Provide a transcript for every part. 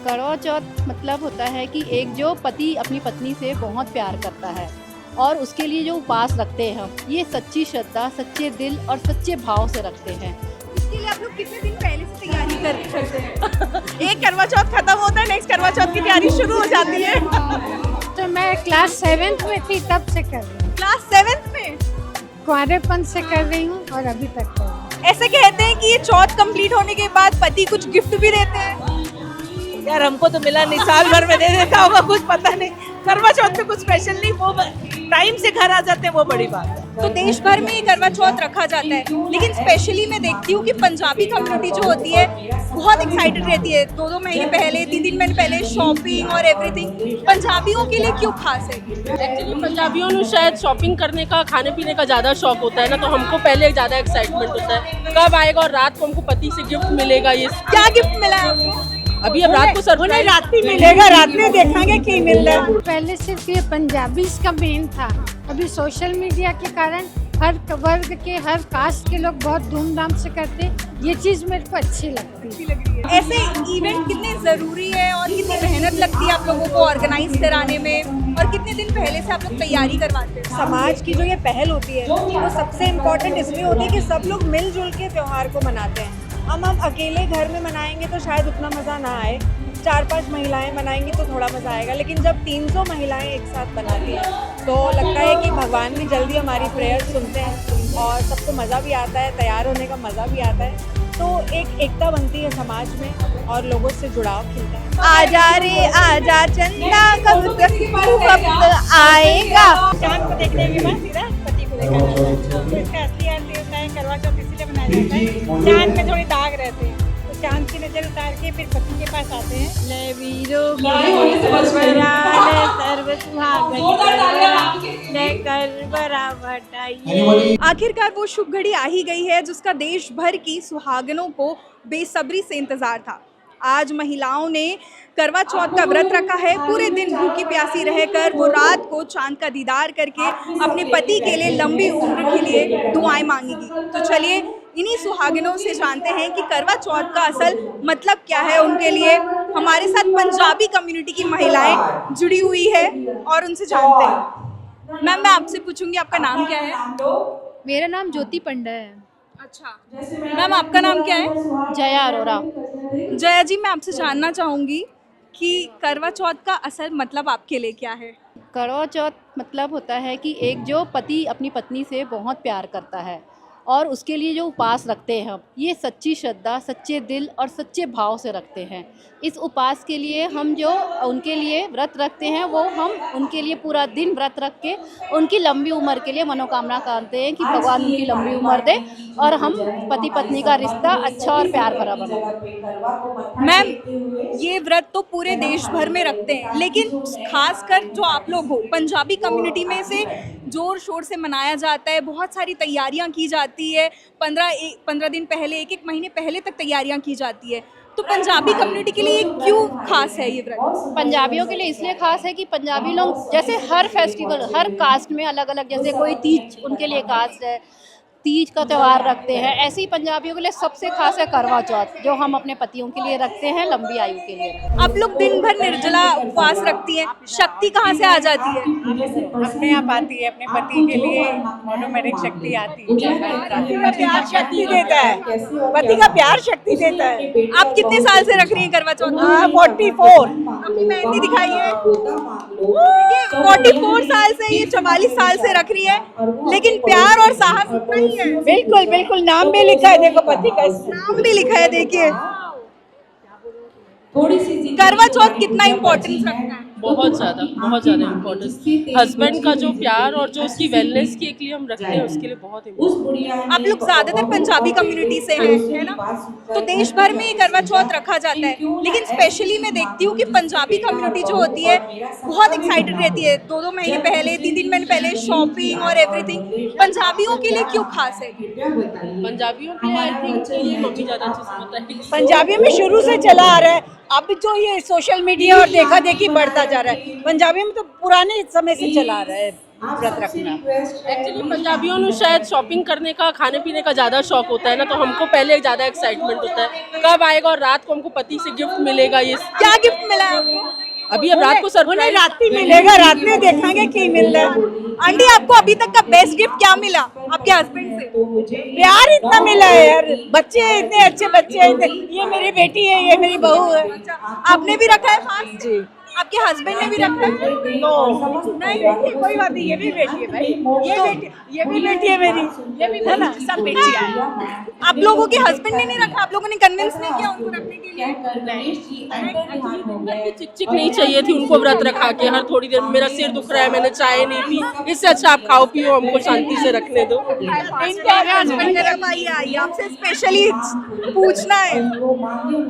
करवा चौथ मतलब होता है कि एक जो पति अपनी पत्नी से बहुत प्यार करता है और उसके लिए जो उपवास रखते हैं ये सच्ची श्रद्धा, सच्चे दिल और सच्चे भाव से रखते हैं। इसके लिए आप लोग कितने दिन पहले से तैयारी करते हैं? एक करवा चौथ खत्म होता है, नेक्स्ट करवा चौथ की तैयारी शुरू हो जाती है। तो मैं क्लास 7th में थी तब से कर रही हूँ। क्लास 7th में कुंवारेपन से कर रही हूँ और अभी तक कर रही हूँ। ऐसे कहते हैं कि ये चौथ कंप्लीट होने के बाद पति कुछ गिफ्ट भी देते हैं। यार हमको तो मिला नहीं, साल भर में दे देता होगा, कुछ पता नहीं। करवा चौथ में कुछ स्पेशल नहीं, वो टाइम से घर आ जाते हैं, वो बड़ी बात है। तो देश भर में ये करवा चौथ रखा जाता है, लेकिन स्पेशली मैं देखती हूँ कि पंजाबी कम्युनिटी जो होती है बहुत एक्साइटेड रहती है। 2-2 महीने पहले, 3 महीने पहले शॉपिंग और एवरीथिंग। पंजाबियों के लिए क्यों खास है? एक्चुअली पंजाबियों को शायद शॉपिंग करने का, खाने पीने का ज़्यादा शौक होता है ना, तो हमको पहले ज़्यादा एक्साइटमेंट होता है कब आएगा और रात को हमको पति से गिफ्ट मिलेगा। ये क्या गिफ्ट मिला है आपको? अभी अब रात को सरप्राइज, रात ही मिलेगा, रात में देखेंगे की मिल रहा है। पहले सिर्फ ये पंजाबी का मेन था, अभी सोशल मीडिया के कारण हर वर्ग के, हर कास्ट के लोग बहुत धूमधाम से करते, ये चीज़ मेरे को अच्छी लगती है। ऐसे इवेंट कितने जरूरी है और कितनी मेहनत लगती है आप लोगों को ऑर्गेनाइज कराने में, और कितने दिन पहले से आप लोग तैयारी करवाते हैं? समाज की जो ये पहल होती है वो सबसे इम्पोर्टेंट इसलिए होती है कि सब लोग मिलजुल के त्योहार को मनाते हैं। हम अकेले घर में मनाएंगे तो शायद उतना मज़ा ना आए, 4-5 महिलाएं मनाएंगी तो थोड़ा मज़ा आएगा, लेकिन जब 300 महिलाएं एक साथ बनाती हैं तो लगता है कि भगवान भी जल्दी हमारी प्रेयर सुनते हैं और सबको मज़ा भी आता है, तैयार होने का मज़ा भी आता है। तो एक एकता बनती है समाज में और लोगों से जुड़ाव खिलता है। आजा रे आजा चंदा, कब तक तू वक्त आएगा। चांद को देखने के बाद सीधा पति को देखा जाता है, तो इसका असली अर्थ होता है करवा चौथ इसीलिए मनाया जाता है। चांद में थोड़ी दाग रहते हैं तो चांद की नजर उतार के फिर पति के पास आते हैं। ले वीरो आखिरकार वो शुभ घड़ी आ ही गई है जिसका देश भर की सुहागनों को बेसब्री से इंतजार था। आज महिलाओं ने करवा चौथ का व्रत रखा है। पूरे दिन भूखी प्यासी रहकर वो रात को चांद का दीदार करके अपने पति के लिए लंबी उम्र के लिए दुआएं मांगेगी। तो चलिए इन्हीं सुहागिनों से जानते हैं कि करवा चौथ का असल मतलब क्या है उनके लिए। हमारे साथ पंजाबी कम्युनिटी की महिलाएं जुड़ी हुई है और उनसे जानते हैं। मैम, मैं आपसे पूछूंगी आपका नाम क्या है? मेरा नाम ज्योति पंडा है। अच्छा मैम, आपका नाम क्या है? जया अरोरा। जया जी, मैं आपसे जानना चाहूँगी कि करवा चौथ का असल मतलब आपके लिए क्या है? करवा चौथ मतलब होता है कि एक जो पति अपनी पत्नी से बहुत प्यार करता है और उसके लिए जो उपवास रखते हैं हम ये सच्ची श्रद्धा, सच्चे दिल और सच्चे भाव से रखते हैं। इस उपवास के लिए हम जो उनके लिए व्रत रखते हैं वो हम उनके लिए पूरा दिन व्रत रख के उनकी लंबी उम्र के लिए मनोकामना करते हैं कि भगवान उनकी लंबी उम्र दे और हम पति पत्नी का रिश्ता अच्छा और प्यार भरा बने। मैम, ये व्रत तो पूरे देश भर में रखते हैं, लेकिन खासकर जो आप लोग हो पंजाबी कम्युनिटी में से जोर शोर से मनाया जाता है, बहुत सारी तैयारियां की जाती है। 15 दिन पहले, 1 महीने पहले तक तैयारियां की जाती है। तो पंजाबी कम्युनिटी के लिए क्यों खास है ये व्रत? पंजाबियों के लिए इसलिए खास है कि पंजाबी लोग जैसे हर फेस्टिवल, हर कास्ट में अलग अलग, जैसे कोई तीज उनके लिए कास्ट है, तीज का त्यौहार रखते हैं, ऐसे ही पंजाबियों के लिए सबसे खास है करवा चौथ जो हम अपने पतियों के लिए रखते हैं, लंबी आयु के लिए। आप लोग दिन भर निर्जला उपवास रखती हैं, शक्ति कहाँ से आ जाती है? अपने आप आती है, अपने पति के लिए ऑटोमेटिक शक्ति आती है। पति का शक्ति देता है, पति का प्यार शक्ति देता है। आप कितने साल से रख रही हैं करवा चौथ? 44। अपनी मेहंदी दिखाइए। 44 साल से, ये 44 साल से रख रही है, लेकिन प्यार और साहस उतना ही है। बिल्कुल बिल्कुल, नाम भी लिखा है, देखो पति का नाम भी लिखा है, देखिए। करवा चौथ कितना इम्पोर्टेंस रखता है? बहुत ज़्यादा इम्पोर्टेंस। हस्बैंड का जो प्यार और जो उसकी वेलनेस के लिए हम रखते हैं, उसके लिए बहुत इम्पोर्टेंट। आप लोग ज्यादातर पंजाबी कम्युनिटी से हैं, है ना? तो देश भर में ये करवा चौथ रखा जाता है, लेकिन स्पेशली मैं देखती हूँ कि पंजाबी कम्युनिटी जो होती है बहुत एक्साइटेड रहती है। 2-2 महीने पहले, 3 महीने पहले शॉपिंग और एवरीथिंग। पंजाबियों के लिए क्यों खास है? पंजाबियों के लिए आई थिंक ये मम्मी ज़्यादा अच्छे से बताएगी। पंजाबी में शुरू से चला आ रहा है, अब तो ये सोशल मीडिया और देखा देखी बढ़ता जा रहा है। पंजाबी में तो पुराने समय से चला आ रहा है। व्रत रखना। एक्चुअली पंजाबियों ਨੂੰ शायद शॉपिंग करने का खाने पीने का ज़्यादा शौक होता है ना, तो हमको पहले ज़्यादा एक्साइटमेंट होता है कब आएगा और रात को हमको पति से गिफ्ट मिलेगा। ये क्या गिफ्ट मिला है आपको? अभी अब रात को सरप्राइज रात ही मिलेगा, रात में देखेंगे की मिल रहा है। आंटी आपको अभी तक का बेस्ट गिफ्ट क्या मिला आपके हस्बैंड से? प्यार इतना मिला है यार, बच्चे इतने अच्छे बच्चे हैं, ये मेरी बेटी है, ये मेरी बहू है। आपने भी रखा है फास्ट? जी। आपके हस्बैंड ने भी रखा है? नो नहीं, कोई बात नहीं, ये भी बेटी है भाई, ये भी बेटी है मेरी, ये भी है ना, सब बेटियां हैं। आप लोगों के हस्बैंड ने नहीं रखा? आप लोगों ने कन्विंस नहीं किया उनको रखने के लिए? चिक चिक नहीं चाहिए थी उनको व्रत रखा के हर थोड़ी देर में मेरा सिर दुख रहा है, मैंने चाय नहीं पी, इससे अच्छा आप खाओ पियो, हमको शांति से रखने दो। इनके हस्बैंड ने रखवाई आई, आपसे स्पेशली पूछना है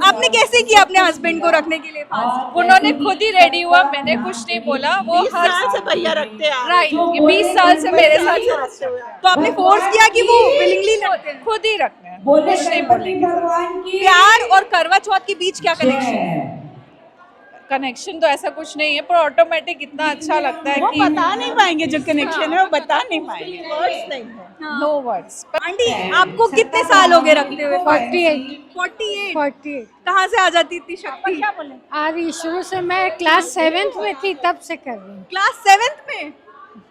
आपने कैसे किया अपने हस्बैंड को रखने के लिए फास्ट? उन्होंने खुद ही रेडी हुआ, मैंने कुछ नहीं बोला। वो हर साल से भैया रखते हैं, राइट 20 साल से मेरे साथ तो आपने फोर्स किया कि वो विलिंगली रखते हैं? खुद ही रखना है, कुछ नहीं बोलेंगे। प्यार और करवा चौथ के बीच क्या कनेक्शन है? कनेक्शन तो ऐसा कुछ नहीं है, पर ऑटोमेटिक इतना अच्छा लगता है वो कि बता नहीं पाएंगे, जो कनेक्शन है वो बता नहीं पाएंगे, वर्ड्स नहीं है। No words. आंटी आपको कितने साल हो गए रखते हुए? 48 48 कहाँ से आ जाती इतनी शक्ति? आ रही शुरू से। मैं क्लास 7th में थी तब से कर रही हूँ, क्लास 7th में?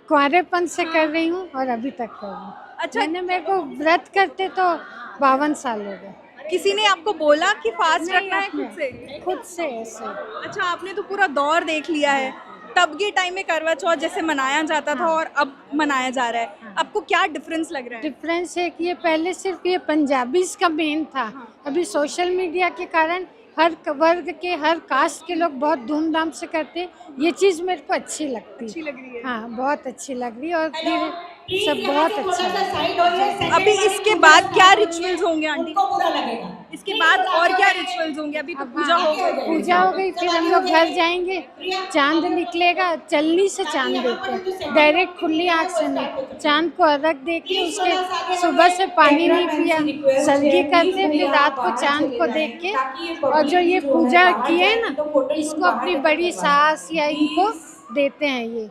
कुंवारेपन से कर रही हूँ और अभी तक कर रही हूँ। अच्छा, मैंने मेरे को व्रत करते तो 52 साल हो गए। किसी ने आपको बोला कि फास्ट रखना है खुद से? खुद से ऐसे। अच्छा, आपने तो पूरा दौर देख लिया है। तब के टाइम में करवा चौथ जैसे मनाया जाता था और अब मनाया जा रहा है, आपको क्या डिफरेंस लग रहा है? डिफरेंस है कि ये पहले सिर्फ ये पंजाबीज का मेन था, अभी सोशल मीडिया के कारण हर वर्ग के, हर कास्ट के लोग बहुत धूमधाम से करते। ये चीज़ मेरे को अच्छी लगती अच्छी लग रही है। हाँ, बहुत अच्छी लग रही है और फिर सब बहुत अच्छा है। अभी इसके बाद क्या रिचुअल्स होंगे आंटी? इसके बाद और क्या रिचुअल्स होंगे? अभी तो पूजा हो गई। पूजा हो गई, फिर हम लोग घर जाएंगे, चांद निकलेगा, चलनी से चांद देखते हैं, डायरेक्ट खुली आँख से नहीं। चांद को अर्घ दे के उसके सुबह से पानी नहीं पिया, सरगी करते, फिर रात को चांद को देख के। और जो ये पूजा किए है ना, इसको अपनी बड़ी सास या इनको देते हैं। ये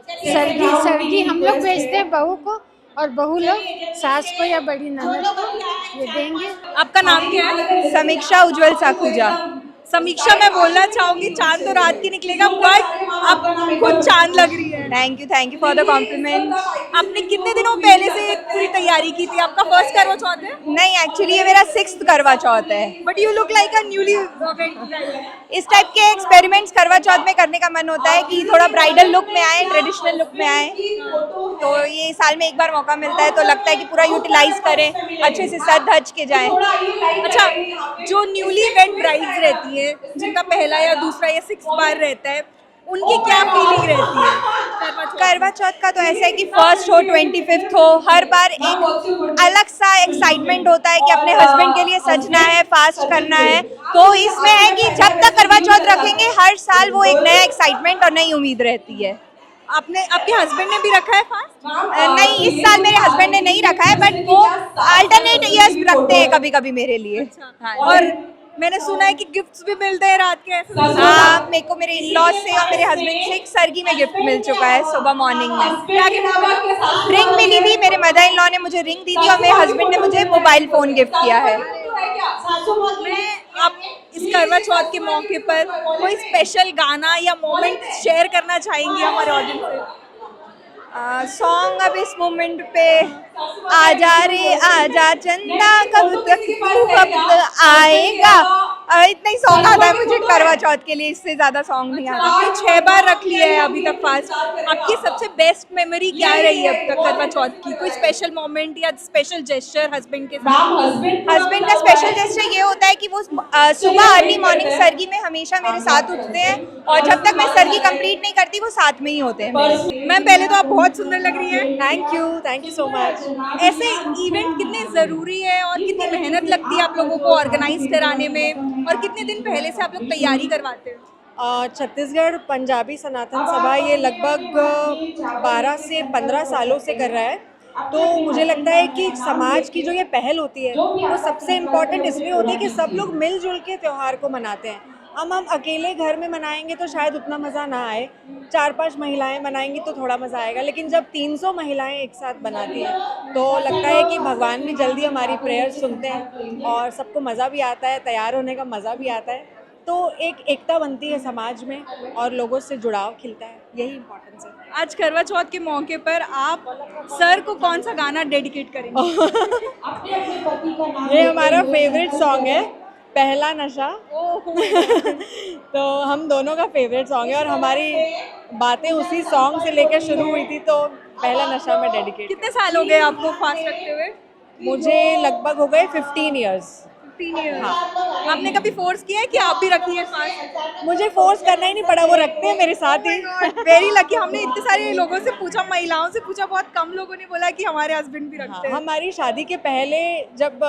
सरगी हम लोग भेजते हैं बहू को, और बहू लोग सास को या बड़ी ननद को ये देंगे। आपका नाम क्या है? समीक्षा उज्जवल साखूजा। समीक्षा, मैं बोलना चाहूंगी चांद तो रात की निकलेगा, बट आप खुद चांद लग रही है। Thank you for the compliment. आपने कितने दिनों पहले से पूरी तैयारी की थी? आपका फर्स्ट करवा चौथ है? नहीं, एक्चुअली ये मेरा 6th करवा चौथ है। But you look like a newly. इस टाइप के एक्सपेरिमेंट्स करवा चौथ में करने का मन होता है कि थोड़ा ब्राइडल लुक में आए, ट्रेडिशनल लुक में आए, तो ये साल में एक बार मौका मिलता है, तो लगता है कि पूरा यूटिलाइज करें, अच्छे से सज धज के जाएं। अच्छा, जो न्यूली वेड ब्राइड्स रहती है, जिनका पहला या दूसरा या 6th बार रहता है, उनकी क्या फीलिंग रहती है? करवा चौथ का तो ऐसा है कि फर्स्ट हो 25th हो, हर बार एक अलग सा एक्साइटमेंट होता है कि अपने हस्बैंड के लिए सजना है, फास्ट करना है। तो इसमें है कि जब तक करवा चौथ रखेंगे, हर साल वो एक नया एक्साइटमेंट और नई उम्मीद रहती है। आपके हस्बैंड ने भी रखा है फास्ट? नहीं, इस साल मेरे हस्बैंड ने नहीं रखा है, बट वो अल्टरनेट ईयर्स रखते हैं कभी कभी मेरे लिए। हाँ, और मैंने सुना है कि गिफ्ट्स भी मिलते हैं रात के, ऐसे? हाँ, मेरे को मेरे इन-लॉज से और मेरे हस्बैंड से एक सरगी में गिफ्ट मिल चुका है सुबह मॉर्निंग में। क्या गिफ्ट मिला? रिंग मिली थी, मेरे मदर इन लॉ ने मुझे रिंग दी थी और मेरे हस्बैंड ने मुझे मोबाइल फोन गिफ्ट किया है। आप इस करवा चौथ के मौके पर कोई स्पेशल गाना या मोमेंट शेयर करना चाहेंगी हमारे ऑडियंस से? सॉन्ग अब इस मोमेंट पे आजा रे आजा चंदा, कब तक तू वक्त आएगा, इतना ही सॉन्ग आता है मुझे करवा चौथ के लिए, इससे ज्यादा सॉन्ग नहीं आता। आपने 6 बार रख लिया है अभी तक फास्ट। आपकी सबसे बेस्ट मेमोरी क्या रही है अब तक करवा चौथ की? कोई स्पेशल मोमेंट या स्पेशल जेस्चर हस्बैंड के साथ? हस्बैंड का स्पेशल जेस्चर ये होता है कि वो सुबह अर्ली मॉर्निंग सरगी में हमेशा मेरे साथ उठते हैं, और जब तक मैं सरगी कंप्लीट नहीं करती वो साथ में ही होते हैं मेरे। मैम, पहले तो आप बहुत सुंदर लग रही है। Thank you so much. ऐसे इवेंट कितने ज़रूरी है और कितनी मेहनत लगती है आप लोगों को ऑर्गेनाइज कराने में, और कितने दिन पहले से आप लोग तैयारी करवाते हैं? छत्तीसगढ़ पंजाबी सनातन सभा ये लगभग 12 से 15 सालों से कर रहा है। तो मुझे लगता है कि समाज की जो ये पहल होती है वो सबसे इम्पोर्टेंट इसलिए होती है कि सब लोग मिलजुल के त्यौहार को मनाते हैं। हम अकेले घर में मनाएंगे तो शायद उतना मज़ा ना आए, 4-5 महिलाएं मनाएंगी तो थोड़ा मज़ा आएगा, लेकिन जब 300 महिलाएं एक साथ बनाती हैं तो लगता है कि भगवान भी जल्दी हमारी प्रेयर सुनते हैं और सबको मज़ा भी आता है, तैयार होने का मज़ा भी आता है, तो एक एकता बनती है समाज में और लोगों से जुड़ाव खिलता है, यही इम्पोर्टेंस है। आज करवा चौथ के मौके पर आप सर को कौन सा गाना डेडिकेट करेंगे? ये हमारा फेवरेट सॉन्ग है, पहला नशा। तो हम दोनों का फेवरेट सॉन्ग है और हमारी बातें उसी सॉन्ग से लेकर शुरू हुई थी, तो पहला नशा में डेडिकेट। कितने साल हो गए आपको फास्ट रखते हुए? मुझे लगभग हो गए 15 ईयर्स। 3 ईयर। आपने कभी फोर्स किया है कि आप भी रखिए फास्ट? मुझे फोर्स करना ही नहीं पड़ा, वो रखते हैं मेरे साथ ही। Very lucky. हमने इतने सारे लोगों से पूछा, महिलाओं से पूछा, बहुत कम लोगों ने बोला कि हमारे हस्बैंड भी रखते हैं। हमारी शादी के पहले जब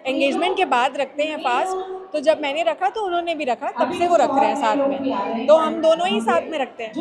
एंगेजमेंट के बाद रखते हैं फास्ट, तो जब मैंने रखा तो उन्होंने भी रखा, तब से वो रख रहे हैं साथ में, तो हम दोनों ही साथ में रखते हैं।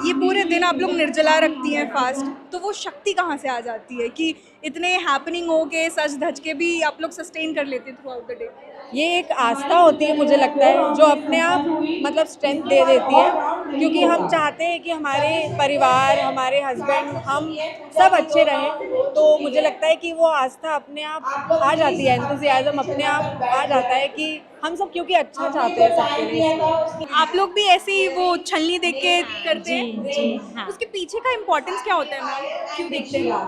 ये पूरे दिन आप लोग निर्जला रखती हैं फास्ट, तो वो शक्ति कहाँ से आ जाती है कि इतने हैपनिंग हो के सज धज के भी आप लोग सस्टेन कर लेते हैं थ्रू आउट द डे? ये एक आस्था होती है, मुझे लगता है, जो अपने आप मतलब स्ट्रेंथ दे देती है, क्योंकि हम चाहते हैं कि हमारे परिवार, हमारे हस्बैंड, हम सब अच्छे रहें, तो मुझे लगता है कि वो आस्था अपने आप आ जाती है, एंथुसियाज्म अपने आप आ जाता है कि हम सब क्योंकि अच्छा चाहते हैं सबके लिए। आप लोग भी ऐसे ही वो छलनी देख के करते हैं? जी हाँ। उसके पीछे का इम्पोर्टेंस क्या होता है मैम, क्यों देखते हैं?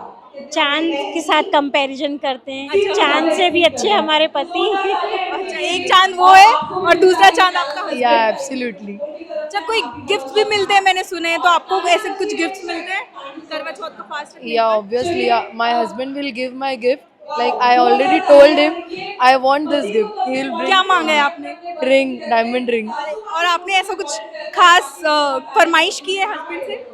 चांद के साथ कंपैरिजन करते हैं, चांद से भी अच्छे हमारे पति। अच्छा, एक चांद वो है और दूसरा चांद आपका husband। Yeah, absolutely. अच्छा, कोई गिफ्ट भी मिलते हैं मैंने सुने हैं, तो आपको ऐसे कुछ गिफ्ट मिलते हैं करवा चौथ का फास्ट रखने के Yeah, बाद? obviously. Yeah. My husband will give my gift. Like I already told him, I want this gift. He'll bring क्या मांगा है आपने? ring, diamond ring. और आपने ऐसा कुछ खास फरमाइश की है हस्बैंड से?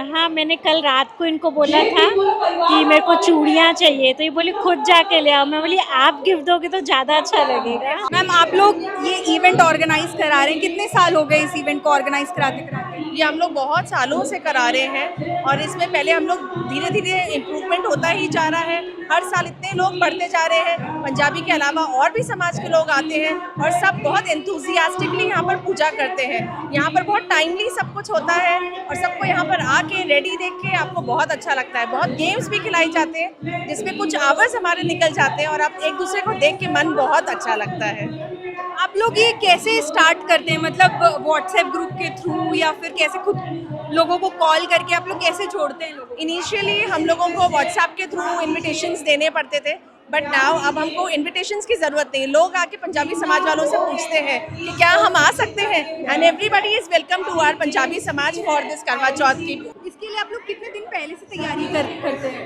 हाँ, मैंने कल रात को इनको बोला था कि मेरे को चूड़ियाँ चाहिए, तो ये बोली खुद जाके ले आओ। मैं बोली आप गिफ्ट दोगे तो ज़्यादा अच्छा लगेगा। मैम, आप लोग ये इवेंट ऑर्गेनाइज करा रहे हैं, कितने साल हो गए इस इवेंट को ऑर्गेनाइज कराते कराते? ये हम लोग बहुत सालों से करा रहे हैं और इसमें पहले हम लोग धीरे धीरे इम्प्रूवमेंट होता ही जा रहा है। हर साल इतने लोग बढ़ते जा रहे हैं, पंजाबी के अलावा और भी समाज के लोग आते हैं और सब बहुत एंथुजियास्टिकली यहाँ पर पूजा करते हैं। यहाँ पर बहुत टाइमली सब कुछ होता है और सबको यहाँ पर आके रेडी देख के आपको बहुत अच्छा लगता है। बहुत गेम्स भी खिलाई जाते हैं जिसमें कुछ आवर्स हमारे निकल जाते हैं और आप एक दूसरे को देख के मन बहुत अच्छा लगता है। आप लोग ये कैसे स्टार्ट करते हैं, मतलब व्हाट्सएप ग्रुप के थ्रू या फिर कैसे खुद लोगों को कॉल करके आप लोग कैसे जोड़ते हैं लोगों को? इनिशियली हम लोगों को व्हाट्सएप के थ्रू इन्विटेशंस देने पड़ते थे, बट नाउ अब हमको इन्विटेशंस की ज़रूरत नहीं। लोग आके पंजाबी समाज वालों से पूछते हैं कि क्या हम आ सकते हैं, and everybody is welcome to our Punjabi samaj for this करवा चौथ की। इसके लिए आप लोग कितने दिन पहले से तैयारी करते हैं?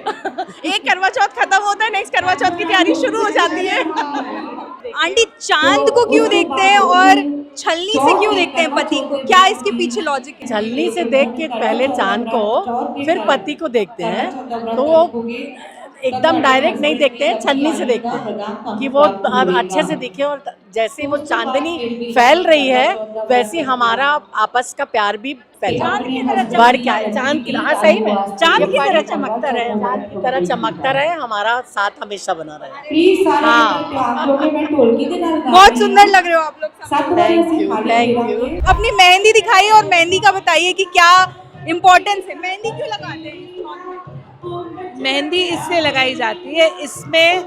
एक करवा चौथ खत्म होता है, नेक्स्ट करवा चौथ की तैयारी शुरू हो जाती है। आंटी, चांद को क्यों देखते हैं और छलनी से क्यों देखते हैं पति को? क्या इसके पीछे लॉजिक है? छलनी से देख के पहले चांद को, फिर पति को देखते हैं, तो वो एकदम डायरेक्ट नहीं देखते हैं, छलनी से देखते हैं कि वो अच्छे से दिखे। और जैसे वो चांदनी फैल रही है वैसे हमारा आपस का प्यार भी फैला, बढ़ क्या है, चांद की, हाँ सही में चांद की तरह चमकता रहे, चांद की तरह चमकता रहे, हमारा साथ हमेशा बना रहे। हाँ, बहुत सुंदर लग रहे हो आप लोग। Thank you, thank you. अपनी मेहंदी दिखाइए और मेहंदी का बताइए कि क्या इम्पोर्टेंस है, मेहंदी क्यों लगाते हैं? मेहंदी इससे लगाई जाती है, इसमें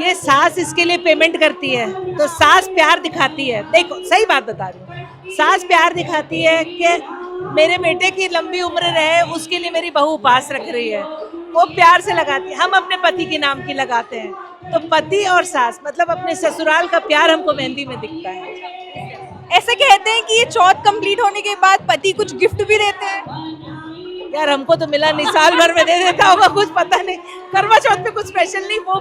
ये सास इसके लिए पेमेंट करती है, तो सास प्यार दिखाती है। देखो सही बात बता रही हूँ, सास प्यार दिखाती है कि मेरे बेटे की लंबी उम्र रहे, उसके लिए मेरी बहू उपास रख रही है, वो प्यार से लगाती है। हम अपने पति के नाम की लगाते हैं, तो पति और सास मतलब अपने ससुराल का प्यार हमको मेहंदी में दिखता है। ऐसे कहते हैं कि ये चौथ कंप्लीट होने के बाद पति कुछ गिफ्ट भी देते हैं। यार हमको तो मिला नहीं, साल भर में दे देता होगा, कुछ पता नहीं। करवा चौथ पे कुछ स्पेशल नहीं, वो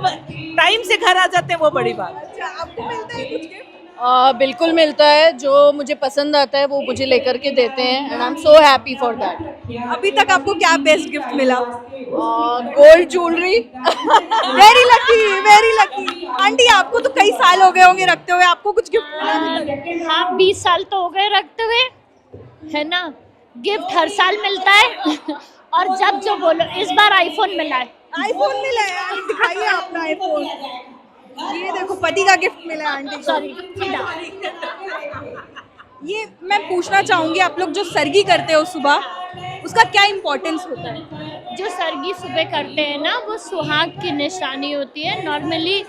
टाइम से घर आ जाते हैं, वो बड़ी बात। अच्छा, आपको मिलता है कुछ गिफ्ट? बिल्कुल मिलता है, जो मुझे पसंद आता है वो मुझे लेकर के देते हैं and I am so happy for that. अभी तक आपको क्या बेस्ट गिफ्ट मिला? Gold jewellery. Very lucky, very lucky. Aunty, आपको तो कई साल हो गए होंगे रखते हुए, आपको कुछ गिफ्ट मिला? हाँ, 20 साल तो हो गए रखते हुए, है ना। गिफ्ट हर साल मिलता है और जब जो बोलो, इस बार आईफोन मिला है। आईफोन मिला है? दिखाइए अपना आईफोन। ये देखो, पति का गिफ्ट मिला है आंटी। सॉरी, ये मैं पूछना चाहूँगी, आप लोग जो सरगी करते हो सुबह, उसका क्या इम्पोर्टेंस होता है? जो सरगी सुबह करते हैं ना, वो सुहाग की निशानी होती है। नॉर्मली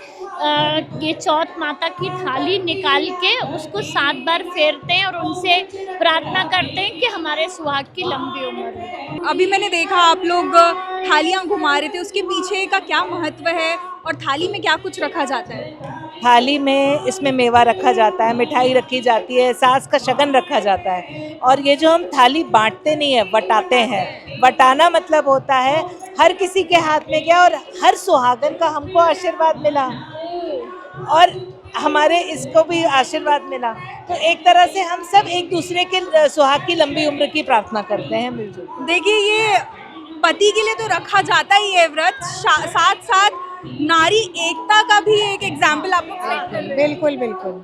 ये चौथ माता की थाली निकाल के उसको 7 बार फेरते हैं और उनसे प्रार्थना करते हैं कि हमारे सुहाग की लंबी उम्र हो। अभी मैंने देखा आप लोग थालियाँ घुमा रहे थे, उसके पीछे का क्या महत्व है और थाली में क्या कुछ रखा जाता है? थाली में इसमें मेवा रखा जाता है, मिठाई रखी जाती है, सास का शगन रखा जाता है। और ये जो हम थाली बांटते नहीं है, बटाते हैं। बटाना मतलब होता है हर किसी के हाथ में गया और हर सुहागन का हमको आशीर्वाद मिला और हमारे इसको भी आशीर्वाद मिला। तो एक तरह से हम सब एक दूसरे के सुहाग की लंबी उम्र की प्रार्थना करते हैं मिलजुल। देखिए, ये पति के लिए तो रखा जाता ही है व्रत, साथ साथ नारी एकता का भी एक एग्जाम्पल आप लोग सेट कर रहे हैं। बिल्कुल बिल्कुल,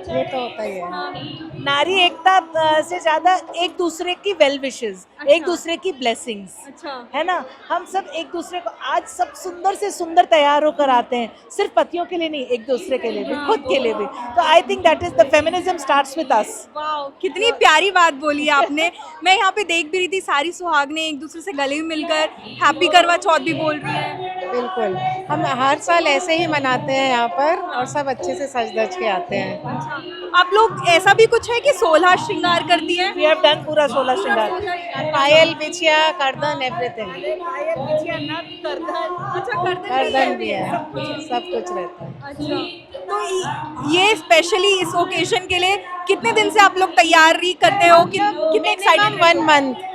ये तो होता ही है। नारी एकता से ज्यादा एक दूसरे की वेल विशेस, एक दूसरे की ब्लेसिंग्स, है ना। हम सब एक दूसरे को आज सब सुंदर से सुंदर तैयार होकर आते हैं, सिर्फ पतियों के लिए नहीं, एक दूसरे के लिए भी, खुद के लिए भी। तो I think that is the feminism starts with us. Wow, कितनी प्यारी बात बोली आपने। मैं यहाँ पे देख भी रही थी, सारी सुहागनें एक दूसरे से गले में मिलकर हैप्पी करवा चौथ भी बोल रही हैं। बिल्कुल, हम हर साल ऐसे ही मनाते हैं यहाँ पर और सब अच्छे से सज धज के आते हैं। आप लोग ऐसा भी कुछ है कि 16 श्रृंगार करती हैं? वी हैव डन पूरा 16 श्रृंगार, पायल, बिछिया, करदन, एवरीथिंग। पायल, बिछिया, नथ, करदन। अच्छा, करदन भी है, सब कुछ रहता है। अच्छा, तो ये स्पेशली इस ओकेजन के लिए कितने दिन से आप लोग तैयारी करते हो? कितने एक्साइटेड? 1 मंथ।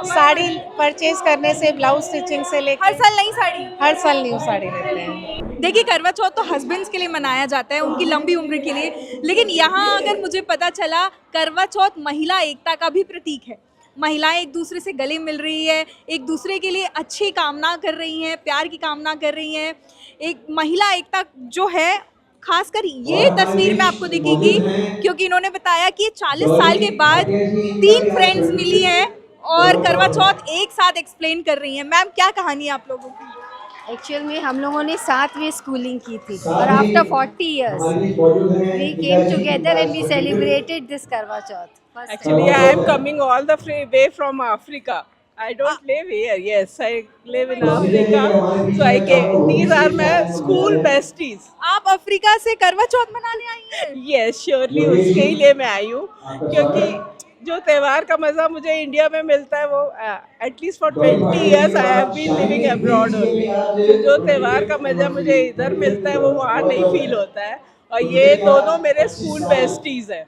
साड़ी परचेज करने से, ब्लाउज स्टिचिंग से लेकर हर साल नई साड़ी? हर साल न्यू साड़ी लेते हैं। देखिए, करवा चौथ तो हस्बैंड्स के लिए मनाया जाता है, उनकी लंबी उम्र के लिए, लेकिन यहाँ अगर मुझे पता चला करवा चौथ महिला एकता का भी प्रतीक है। महिलाएं एक दूसरे से गले मिल रही है, एक दूसरे के लिए अच्छी कामना कर रही हैं, प्यार की कामना कर रही हैं। एक महिला एकता जो है, खासकर ये तस्वीर में आपको दिखेगी, क्योंकि इन्होंने बताया कि 40 साल के बाद 3 फ्रेंड्स मिली हैं और करवा चौथ एक साथ एक्सप्लेन कर रही हैं। मैम, क्या कहानी है आप लोगों की? एक्चुअल में हम लोगों ने साथ में स्कूलिंग की थी और after 40 years we came together and we celebrated this Karwa Chauth. Actually, I am coming all the way from Africa. I don't live here. Yes, I live in Africa. So I came. These are my school besties. आप Africa से करवा चौथ मनाने आई हैं? Yes, surely उसके ही लिए मैं आई हूँ, क्योंकि जो त्यौहार का मज़ा मुझे इंडिया में मिलता है वो at least for 20 years I have been living abroad only. जो त्यौहार का मज़ा मुझे इधर मिलता है वो वहाँ नहीं फील होता है। और ये दोनों मेरे स्कूल बेस्टीज हैं।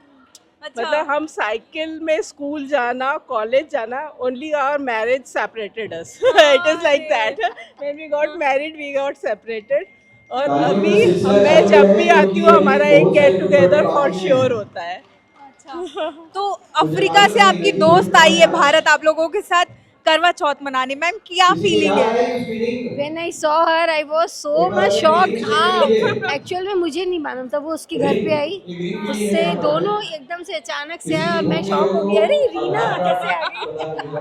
मतलब हम साइकिल में स्कूल जाना, कॉलेज जाना, only our marriage separated us. It is like that, when we got married we got separated. और अभी मैं जब भी आती हूँ हमारा एक गेट टुगेदर फॉर श्योर होता है। तो अफ्रीका से आपकी दोस्त आई है भारत आप लोगों के साथ करवा चौथ मनाने। मैम, क्या फीलिंग है? When I saw her, I was so much shocked. हाँ, एक्चुअल में मुझे नहीं मालूम था, वो उसके घर पे आई, उससे दोनों एकदम से अचानक से आए और मैं शॉक हो गई, अरे रीना कैसे आ गई?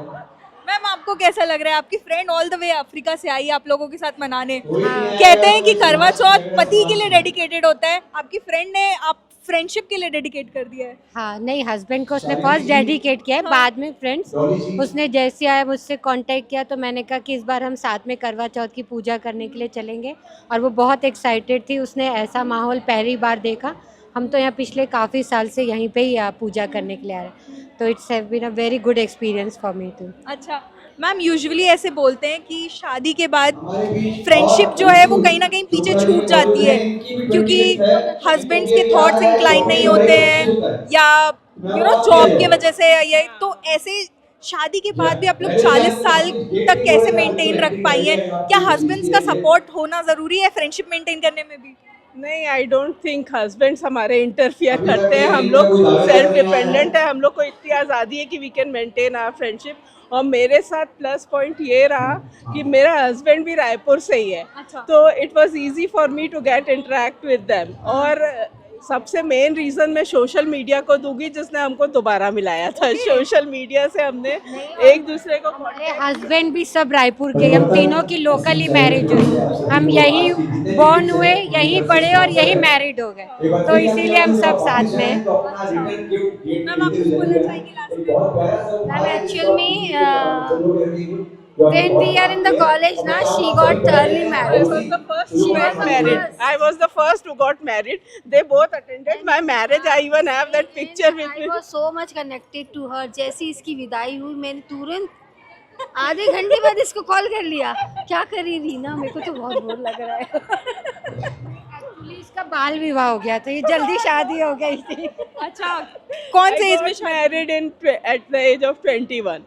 मैम, आपको कैसा लग रहा है? आपकी friend all the way Africa से आई आप लोगों के साथ मनाने। कहते हैं कि करवा चौथ पति के लिए डेडिकेटेड होता है, आपकी फ्रेंड ने आप फ्रेंडशिप के लिए डेडिकेट कर दिया है। हाँ, नहीं, हस्बैंड को उसने फर्स्ट डेडिकेट किया है, बाद में फ्रेंड्स। उसने जैसे आया मुझसे कांटेक्ट किया तो मैंने कहा कि इस बार हम साथ में करवा चौथ की पूजा करने के लिए चलेंगे, और वो बहुत एक्साइटेड थी। उसने ऐसा माहौल पहली बार देखा। हम तो यहाँ पिछले काफ़ी साल से यहीं पे ही पूजा करने के लिए आ रहे हैं, तो it's have been a very good experience for me too. अच्छा मैम, यूजुअली ऐसे बोलते हैं कि शादी के बाद फ्रेंडशिप जो है वो कहीं ना कहीं पीछे छूट जाती है, क्योंकि हस्बैंड्स के थॉट्स इंक्लाइन नहीं होते हैं या जॉब की वजह से, ये तो ऐसे शादी के बाद भी आप लोग 40 साल तक कैसे मेंटेन रख पाई हैं? क्या हस्बैंड्स का सपोर्ट होना ज़रूरी है फ्रेंडशिप मेंटेन करने में भी? नहीं, आई डोंट थिंक हस्बैंड्स हमारे इंटरफियर करते हैं। हम लोग सेल्फ डिपेंडेंट है, हम लोग को इतनी आज़ादी है कि we can maintain our friendship. और मेरे साथ प्लस पॉइंट ये रहा कि मेरा हस्बैंड भी रायपुर से ही है। तो it was easy for me to get interact with them. और सबसे मेन रीज़न मैं सोशल मीडिया को दूंगी, जिसने हमको दोबारा मिलाया था। सोशल मीडिया से हमने एक दूसरे को हस्बैंड भी सब रायपुर के, हम तीनों की लोकली मैरिज हुई, हम यही बॉर्न हुए, यही पढ़े और यही मैरिड हो गए, तो इसीलिए हम सब साथ में हैं। मैम आप कुछ बोलना चाहेंगी लास्ट में? मैम एक्चुअल में when we are in the college na, she got early married. I was the first who got married. They both attended my marriage. I even have that picture with me. I was so much connected to her. जैसे इसकी विदाई हुई मैंने तुरंत आधे घंटे बाद इसको कॉल कर लिया, क्या कर रही रीना, मेरे को तो बहुत बोर लग रहा है। एक्चुअली इसका बाल विवाह हो गया था, ये जल्दी शादी हो गई थी। अच्छा, कौन से एज में married at the age of 21.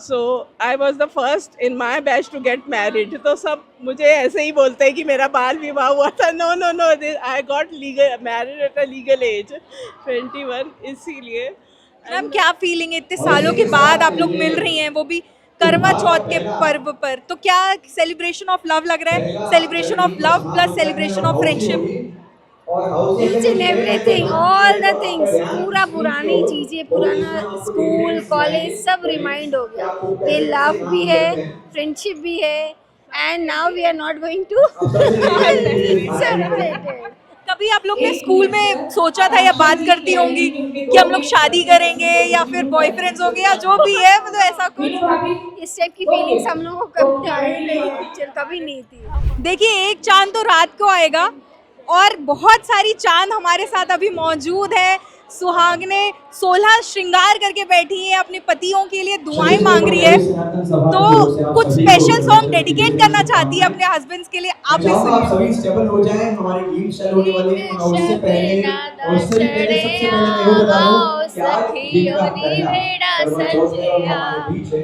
So I was the first in my batch to get married. तो सब मुझे ऐसे ही बोलते हैं कि मेरा बाल विवाह हुआ था। No, I got married at a legal age, 21, इसीलिए। मैम क्या फीलिंग है इतने सालों के बाद आप लोग मिल रही हैं, वो भी करवा चौथ के पर्व पर, तो क्या सेलिब्रेशन ऑफ लव लग रहा है? Celebration of love plus celebration of friendship, Each and everything, all the things, पूरा पुरानी चीजें, पुराना स्कूल कॉलेज सब रिमाइंड हो गया। ये लव भी है, फ्रेंडशिप भी है, and now we are not going to celebrate. कभी आप लोग ने स्कूल में सोचा था या बात करती होंगी कि हम लोग शादी करेंगे या फिर बॉयफ्रेंड्स होंगे या जो भी है, मतलब ऐसा कुछ इस टाइप की फीलिंग्स हम लोगों को कभी नहीं थी। देखिए एक चांद तो रात को आएगा और बहुत सारी चांद हमारे साथ अभी मौजूद है। सुहागने 16 श्रृंगार करके बैठी है, अपने पतियों के लिए दुआएं मांग रही है, तो कुछ स्पेशल सॉन्ग डेडिकेट करना चाहती है अपने हस्बैंड्स के लिए। आप भी आप सभी स्टेबल हो जाएं, हमारे गेम स्टार्ट होने वाले हैं। और उससे पहले सबसे पहले मैं ये बता रहा हूं कि आज दिन का पहला करवा चौथ है और हमारे बीच है,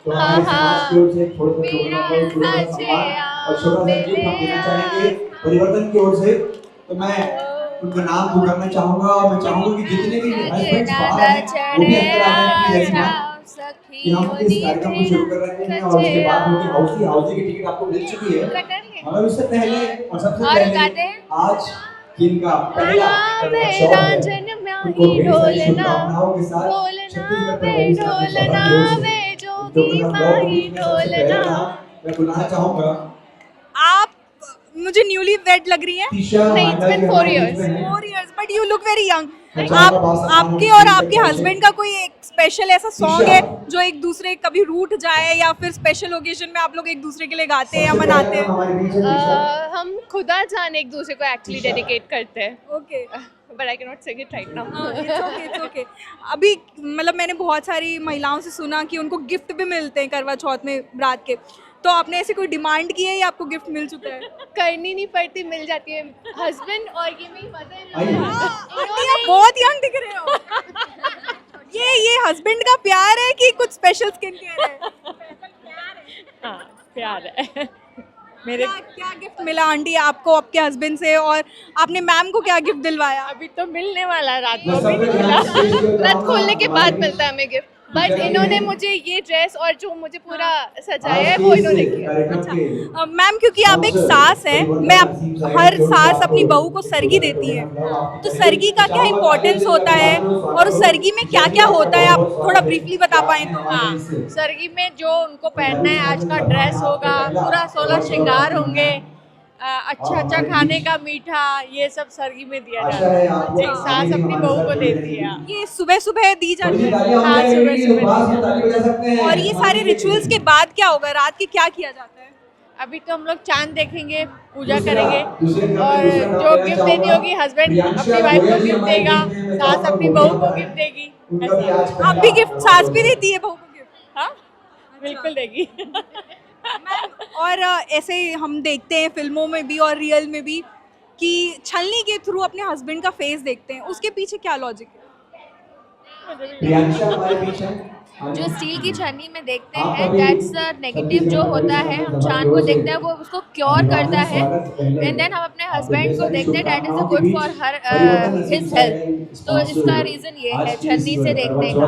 तो हमारे समाज की ओर से थोड़ा प्रोग्राम को थोड़ा सम्मान और छोटा सा गिफ्ट हम देना चाहेंगे परिवर्तन की ओर से। तो मैं उनका नाम पुकारना चाहूंगा और मैं चाहूंगा कि जितने भी हस्बैंड्स बाहर हैं वो भी अंदर आ जाए कि हम इस कार्यक्रम को शुरू कर रहे हैं। और उसके बाद उनकी हाउसी की टिकट आपको मिल चुकी है, मगर उससे पहले और सबसे पहले आज जिनका पहला उनको शुभकामनाओं के साथ मैं बुलाना चाहूंगा। आप मुझे न्यूली वेड लग रही हैं। नहीं, it's been 4 years. 4 years, but you look very young. आपके और आपके हस्बैंड का कोई एक स्पेशल ऐसा सॉन्ग है जो एक दूसरे कभी रूठ जाए या फिर स्पेशल ओकेजन में आप लोग एक दूसरे के लिए गाते हैं या मनाते हैं? हम खुदा जान एक दूसरे को एक्चुअली डेडिकेट करते हैं। Okay, but I can not sing it right now. It's okay. अभी मतलब मैंने बहुत सारी महिलाओं से सुना कि उनको गिफ्ट भी मिलते हैं करवा चौथ में रात के, तो आपने ऐसे कोई डिमांड की है या आपको गिफ्ट मिल चुका है? करनी नहीं पड़ती, मिल जाती है। हस्बैंड और ये मेरी मदर बहुत यंग दिख रहे हो। ये हस्बैंड का प्यार है कि कुछ स्पेशल स्किन केयर है? हाँ, प्यार है। मेरे क्या गिफ्ट मिला आंटी आपको आपके हस्बैंड से, और आपने मैम को क्या गिफ्ट दिलवाया? अभी तो मिलने वाला, रात को भी मिला। रात खोलने के बाद मिलता है हमें गिफ्ट, बट इन्होंने मुझे ये ड्रेस और जो मुझे पूरा सजाया है वो इन्होंने किया। अच्छा मैम, क्योंकि आप एक सास हैं, मैं हर सास अपनी बहू को सरगी देती है, तो सरगी का क्या इम्पोर्टेंस होता है और उस सरगी में क्या क्या होता है, आप थोड़ा ब्रीफली बता पाएं तो? हाँ, सरगी में जो उनको पहनना है, आज का ड्रेस होगा, पूरा 16 श्रृंगार होंगे, अच्छा खाने का मीठा, ये सब सरगी में दिया जाता है। एक सास अपनी बहू को देती है। ये सुबह सुबह दी जाती है? हाँ, सुबह। और ये सारे रिचुअल्स के बाद क्या होगा, रात के क्या किया जाता है? अभी तो हम लोग चांद देखेंगे, पूजा करेंगे, और जो गिफ्ट देनी होगी हस्बैंड अपनी वाइफ को गिफ्ट देगा, सास अपनी बहू को गिफ्ट देगी। आप भी गिफ्ट, सास भी देती है बहू को गिफ्ट? हाँ, बिल्कुल देगी। और ऐसे हम देखते हैं फिल्मों में भी और रियल में भी कि छलनी के थ्रू अपने हस्बैंड का फेस देखते हैं, उसके पीछे क्या लॉजिक है? जो स्टील की छन्नी में देखते हैं, दैट्स नेगेटिव जो होता है, हम चांद को देखते हैं, वो उसको क्योर करता है, एंड देन हम अपने हस्बैंड को देखते हैं, that is good for her his health. तो इसका रीज़न ये है छन्नी से देखने का।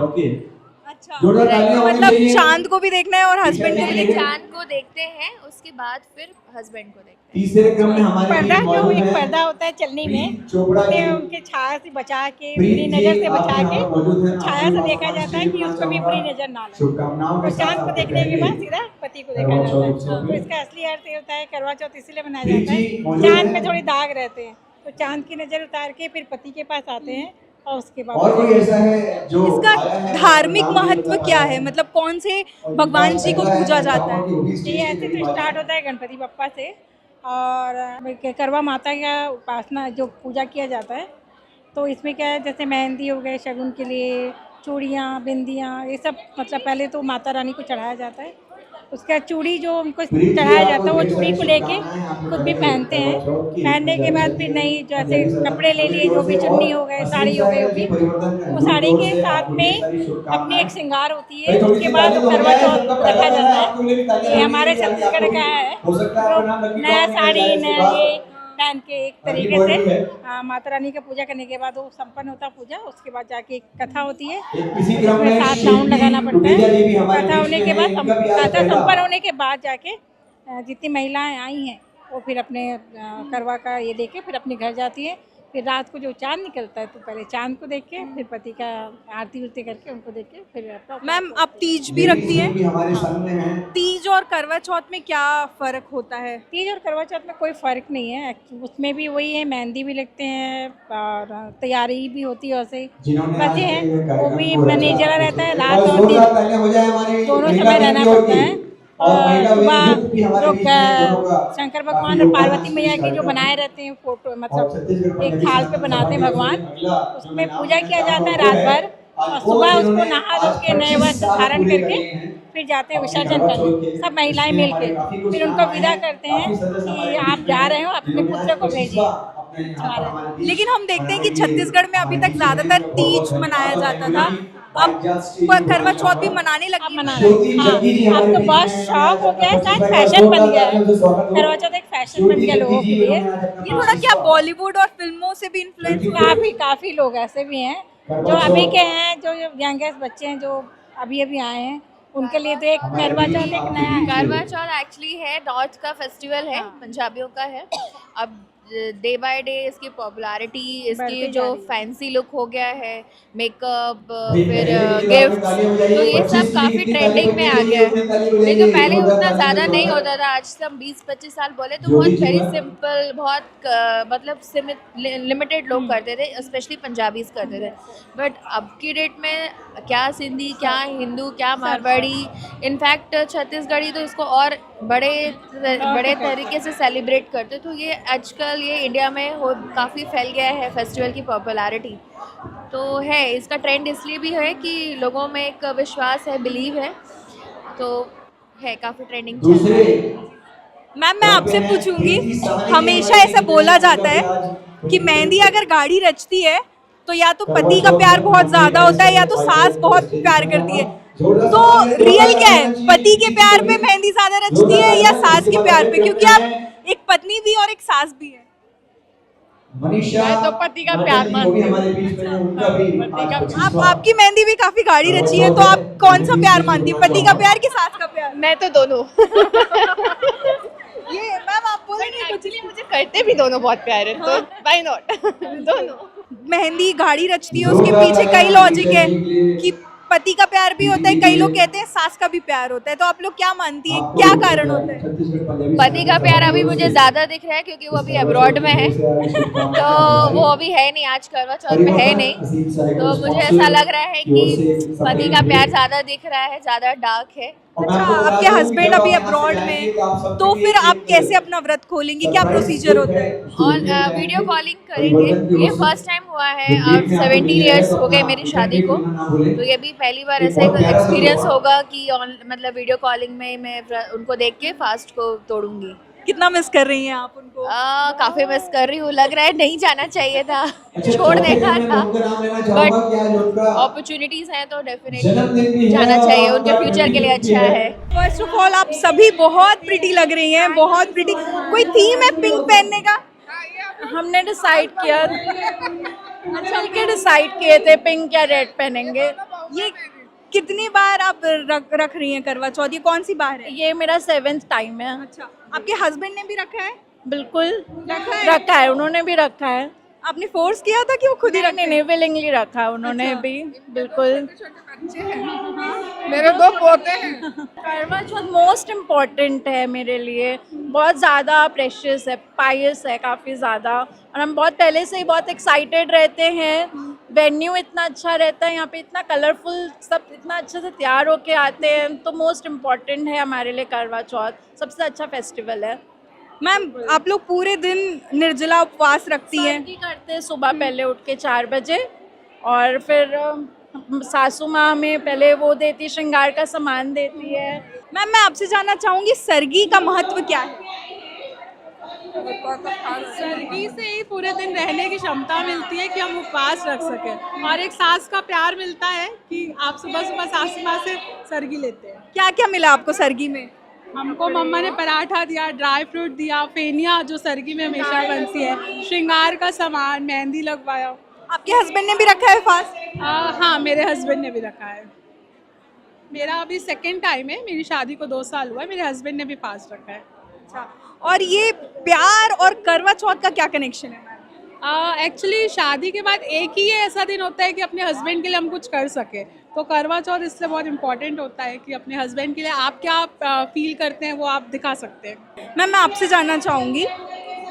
मतलब चांद को भी देखना है और हस्बैंड को भी देखना है। चांद को देखते हैं, उसके बाद फिर हस्बैंड को देखते हैं। तीसरे क्रम में हमारे पर्दा लिए जो मौजूद एक हैं पर्दा होता है चलने में, चोपड़ा जी, उन्हें उनके छाया से बचा के, प्रीत बुरी जी, नजर से आप बचा यहाँ के मौजूद हैं। छाया आपकी से देखा बात जाता है कि करना उसको भी चाहूंगा। बुरी नजर ना लगे। शुभकामनाओं तो के चांद साथ को देखने के बाद सीधा पति को देखा करवा जाता चौथ है। उत्सव तो में इसका असली अर्थ ये होता है, करवा चौथ इसीलिए मनाया प्रीत जाता है, जी मौजूद चांद हैं। में थोड़ी दाग रहते हैं, तो चांद की नजर उतार के फिर पति के पास आते हैं और उसके बाद और कोई ऐसा है जो इसका आया है, धार्मिक नाम नहीं महत्व बता क्या पाया है, मतलब कौन से और भगवान जी को पहला है, पूजा जाता चावल है? की होगी स्टेज ये की ऐसे पहली तो बात। स्टार्ट होता है गणपति बप्पा से, और करवा माता का उपासना जो पूजा किया जाता है। तो इसमें क्या है, जैसे मेहंदी हो गए शगुन के लिए, चूड़ियाँ, बिंदियाँ, ये सब मतलब पहले तो माता रानी को चढ़ाया जाता है। उसका चूड़ी जो उनको चढ़ाया जाता है, वो चूड़ी को लेके खुद भी पहनते हैं। पहनने के बाद फिर नई जैसे कपड़े ले लिए, जो भी चुन्नी हो गए, साड़ी हो गई, वो साड़ी के साथ में अपनी एक श्रृंगार होती है। उसके बाद करवा चौथ रखा जाता है। ये हमारे छत्तीसगढ़ का है, तो नया साड़ी नया ये पहन के एक तरीके से माता रानी का पूजा करने के बाद वो संपन्न होता पूजा। उसके बाद जाके एक कथा होती है, उसमें 7 राउंड लगाना पड़ता है। कथा होने के बाद कथा संपन्न होने के बाद जाके जितनी महिलाएं आई हैं वो फिर अपने करवा का ये देके फिर अपने घर जाती है। फिर रात को जो चांद निकलता है तो पहले चांद को देख के, फिर पति का आरती उरती करके उनको देख के फिर अपना। मैम आप तीज भी रखती हैं? भी हमारे सामने हैं। तीज और करवा चौथ में क्या फर्क होता है? तीज और करवा चौथ में कोई फ़र्क नहीं है, उसमें भी वही है, मेहंदी भी लगते हैं और तैयारी भी होती है। वैसे बच्चे हैं वो भी निर्जला रहता है, रात और दिन दोनों समय रहना पड़ता है। सुबह लोग शंकर भगवान और पार्वती मैया के जो बनाए रहते हैं फोटो, मतलब एक थाल पे बनाते हैं भगवान, उसमें पूजा किया जाता है रात भर, और सुबह उसको नहा धो के नए वस्त्र धारण करके फिर जाते हैं विसर्जन करने, सब महिलाएं मिलके फिर उनको विदा करते हैं कि आप जा रहे हो, अपने पुत्र को भेजिए। लेकिन हम देखते हैं कि छत्तीसगढ़ में अभी तक ज्यादातर तीज मनाया जाता था, अब करवा चौथ भी मनाने लगी। अब तो बहुत शौक हो गया है, शायद फैशन बन गया है, करवा चौथ एक फैशन बन गया लोगों के लिए। ये थोड़ा क्या बॉलीवुड और फिल्मों से भी इन्फ्लुएंस? काफी लोग ऐसे भी हैं जो अभी के हैं, जो यंगेस्ट बच्चे हैं जो अभी अभी आए हैं, उनके लिए तो एक करवा चौथ एक नया। करवा चौथ एक्चुअली है नॉर्थ का फेस्टिवल है, पंजाबियों का है। अब डे बाय डे इसकी पॉपुलैरिटी, इसकी जो फैंसी लुक हो गया है, मेकअप, फिर गिफ्ट्स, तो ये सब काफ़ी ट्रेंडिंग में आ गया है। लेकिन पहले उतना ज़्यादा नहीं होता था। आज से हम 20-25 साल बोले तो बहुत वेरी सिंपल, बहुत मतलब लिमिटेड लोग करते थे, स्पेशली पंजाबीज करते थे। बट अब की डेट में क्या सिंधी, क्या हिंदू, क्या मारवाड़ी, इनफैक्ट छत्तीसगढ़ी तो इसको और बड़े तरीके से सेलिब्रेट करते। तो ये आजकल ये इंडिया में काफ़ी फैल गया है फेस्टिवल की पॉपुलैरिटी, तो है इसका ट्रेंड इसलिए भी है कि लोगों में एक विश्वास है, बिलीव है, तो है काफ़ी ट्रेंडिंग चल रहा है। मैम मैं आपसे पूछूंगी, हमेशा ऐसा बोला जाता है कि मेहंदी अगर गाड़ी रचती है तो या तो पति का प्यार बहुत ज्यादा होता है या तो सास बहुत प्यार करती है, तो रियल क्या है? पति के प्यार पे मेहंदी ज्यादा रचती है या सास के प्यार पे? क्योंकि आप एक पत्नी भी और एक सास भी है। मैं तो पति का प्यार मानती हूँ। आपकी मेहंदी भी काफी गाड़ी रची है, तो आप कौन सा प्यार मानती है, पति का प्यार कि सास का प्यार? मैं तो दोनों। ये मैम आप बोल रही हैं, एक्चुअली मुझे करते भी दोनों बहुत प्यार है, तो व्हाई नॉट दोनों। मेहंदी गाड़ी रचती है, उसके पीछे कई लॉजिक है कि पति का प्यार भी होता है, कई लोग कहते हैं सास का भी प्यार होता है, तो आप लोग क्या मानती है, क्या कारण होता है? पति का प्यार अभी मुझे ज्यादा दिख रहा है क्योंकि वो अभी अब्रॉड में है, तो वो अभी है नहीं, आज करवा चौथ में है नहीं, तो मुझे ऐसा लग रहा है कि पति का प्यार ज्यादा दिख रहा है, ज्यादा डार्क है। अच्छा, आपके हस्बैंड अभी अब्रॉड में, तो फिर आप कैसे अपना व्रत खोलेंगे, क्या प्रोसीजर होता है? और वीडियो कॉलिंग करेंगे, ये फर्स्ट टाइम हुआ है, अब 17 इयर्स हो गए मेरी शादी को, तो ये भी पहली बार ऐसा एक्सपीरियंस होगा कि मतलब वीडियो कॉलिंग में मैं उनको देख के फास्ट को तोड़ूंगी। कितना मिस कर रही हैं आप उनको? काफी मिस कर रही हूँ, लग रहा है नहीं जाना चाहिए था, छोड़ देखा था, बट अपॉर्चुनिटीज हैं तो डेफिनेटली जाना चाहिए, उनके फ्यूचर के लिए अच्छा है। फर्स्ट ऑफ ऑल आप सभी बहुत प्रिटी लग रही हैं, बहुत प्रिटी। कोई थीम है पिंक पहनने का? हमने डिसाइड किया, अच्छा के डिसाइड किए थे पिंक या रेड पहनेंगे। ये कितनी बार आप रख रही हैं करवा चौथ? ये कौन सी बार है? ये मेरा 7th टाइम है। अच्छा, आपके हस्बैंड ने भी रखा है? बिल्कुल रखा है, उन्होंने भी रखा है। आपने फोर्स किया था कि वो खुद ही रखने? नहीं, विलिंगली रखा है उन्होंने भी। बिल्कुल। मेरे 2 पोते हैं। करवा चौथ मोस्ट इम्पॉर्टेंट है मेरे लिए, बहुत ज़्यादा प्रेशियस है, पायस है काफ़ी ज़्यादा, और हम बहुत पहले से ही बहुत एक्साइटेड रहते हैं। वेन्यू इतना अच्छा रहता है यहाँ पे, इतना कलरफुल, सब इतना अच्छे से तैयार होके आते हैं, तो मोस्ट इम्पॉर्टेंट है हमारे लिए करवा चौथ, सबसे अच्छा फेस्टिवल है। मैम, आप लोग पूरे दिन निर्जला उपवास रखती हैं? करते हैं सुबह पहले उठ के 4 बजे, और फिर सासू माँ हमें पहले वो देती, श्रृंगार का सामान देती है। मैम, मैं आपसे जानना चाहूँगी सरगी का महत्व क्या है? सरगी से ही पूरे दिन रहने की क्षमता मिलती है कि हम उपवास रख सकें, और एक सास का प्यार मिलता है कि आप सुबह सुबह सासू माँ से सरगी लेते हैं। क्या क्या मिला आपको सरगी में? हमको मम्मा ने पराठा दिया, ड्राई फ्रूट दिया, फेनिया जो सरगी में हमेशा बनती है, श्रृंगार का सामान, मेहंदी लगवाया। आपके हस्बैंड ने भी रखा है फास्ट? हाँ, मेरे हस्बैंड ने भी रखा है। मेरा अभी 2nd टाइम है, मेरी शादी को 2 साल हुआ है, मेरे हस्बैंड ने भी फास्ट रखा है। अच्छा, और ये प्यार और करवा चौथ का क्या कनेक्शन है? एक्चुअली शादी के बाद एक ही ऐसा दिन होता है कि अपने हस्बैंड के लिए हम कुछ कर सके, तो करवा चौथ इसलिए बहुत इम्पोर्टेंट होता है कि अपने हस्बैंड के लिए आप क्या फील करते हैं वो आप दिखा सकते हैं। मैं आपसे जानना चाहूँगी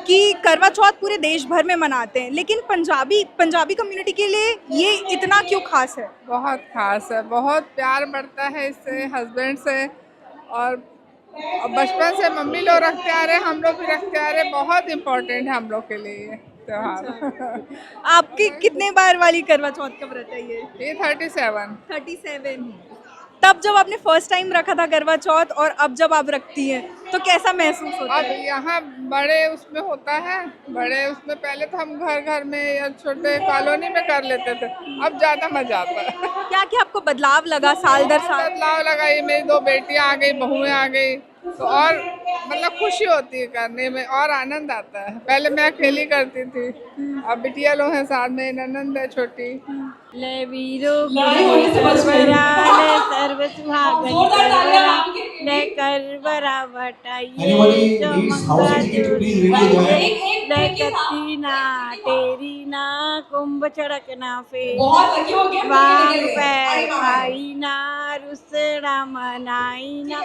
कि करवा चौथ पूरे देश भर में मनाते हैं, लेकिन पंजाबी कम्युनिटी के लिए ये इतना क्यों खास है? बहुत खास है, बहुत प्यार बढ़ता है इससे, हस्बैंड से, और बचपन से मम्मी लोग रखते आ रहे, हम लोग भी रखते आ रहे, बहुत इम्पोर्टेंट है हम लोग के लिए ये त्योहार। आपकी कितने बार वाली करवा चौथ का व्रत है ये? 37। तब जब आपने फर्स्ट टाइम रखा था करवा चौथ और अब जब आप रखती हैं तो कैसा महसूस होता है? अब यहाँ बड़े उसमें होता है, बड़े उसमें पहले तो हम घर में या छोटे कॉलोनी में कर लेते थे, अब ज़्यादा मजा आता है। क्या क्या आपको बदलाव लगा साल दर साल? बदलाव लगा, ये मेरी 2 बेटियाँ आ गई, बहुएं आ गई, तो और मतलब खुशी होती है करने में और आनंद आता है। पहले मैं अकेली करती थी, अब बिटिया लोग हैं साथ में, ननंद है छोटी। ले वीरो करवरा ले सर्व सुहागन ले करवरा बटाइए जो मंगा ले कत्ती ना टेरी ना कुंभ चढ़क ना फे वांग पे खाई ना रुसड़ा मनाई ना।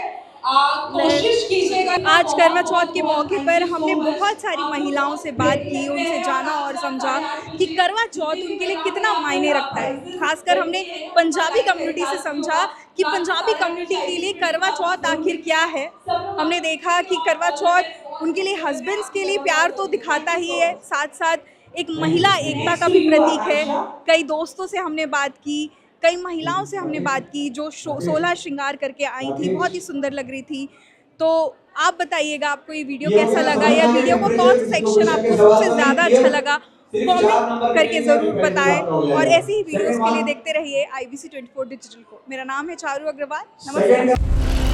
आज करवा चौथ के मौके पर हमने बहुत सारी महिलाओं से बात की, उनसे जाना और समझा कि करवा चौथ उनके लिए कितना मायने रखता है। खासकर हमने पंजाबी कम्युनिटी से समझा कि पंजाबी कम्युनिटी के लिए करवा चौथ आखिर क्या है। हमने देखा कि करवा चौथ उनके लिए हस्बैंड्स के लिए प्यार तो दिखाता ही है, साथ साथ एक महिला एकता का भी प्रतीक है। कई दोस्तों से हमने बात की, कई महिलाओं से हमने बात की जो 16 श्रृंगार करके आई थी, बहुत ही सुंदर लग रही थी। तो आप बताइएगा आपको ये वीडियो कैसा लगा, या वीडियो को कौन सा सेक्शन आपको सबसे ज़्यादा अच्छा लगा, कमेंट करके ज़रूर बताएं। और ऐसी ही वीडियोस के लिए देखते रहिए IBC 24 डिजिटल को। मेरा नाम है चारू अग्रवाल, नमस्कार।